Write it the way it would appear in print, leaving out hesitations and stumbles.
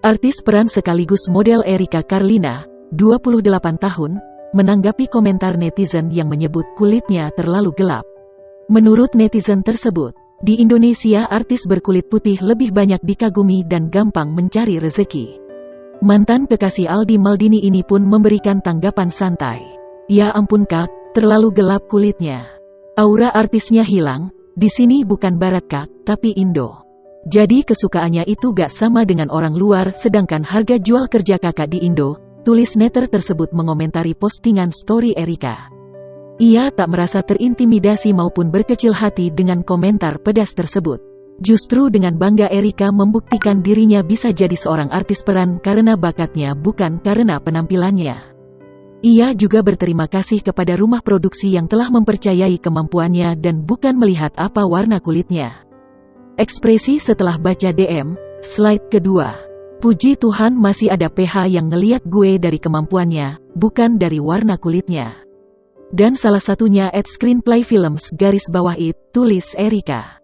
Artis peran sekaligus model Erika Carlina, 28 tahun, menanggapi komentar netizen yang menyebut kulitnya terlalu gelap. Menurut netizen tersebut, di Indonesia artis berkulit putih lebih banyak dikagumi dan gampang mencari rezeki. Mantan kekasih Aldi Maldini ini pun memberikan tanggapan santai. Ya ampun kak, terlalu gelap kulitnya. Aura artisnya hilang, di sini bukan barat kak, tapi Indo. Jadi kesukaannya itu gak sama dengan orang luar, sedangkan harga jual kerja kakak di Indo, tulis netter tersebut mengomentari postingan story Erika. Ia tak merasa terintimidasi maupun berkecil hati dengan komentar pedas tersebut. Justru dengan bangga Erika membuktikan dirinya bisa jadi seorang artis peran karena bakatnya bukan karena penampilannya. Ia juga berterima kasih kepada rumah produksi yang telah mempercayai kemampuannya dan bukan melihat apa warna kulitnya. Ekspresi setelah baca DM, slide kedua. Puji Tuhan masih ada PH yang ngeliat gue dari kemampuannya, bukan dari warna kulitnya. Dan salah satunya @screenplayfilms_it, tulis Erika.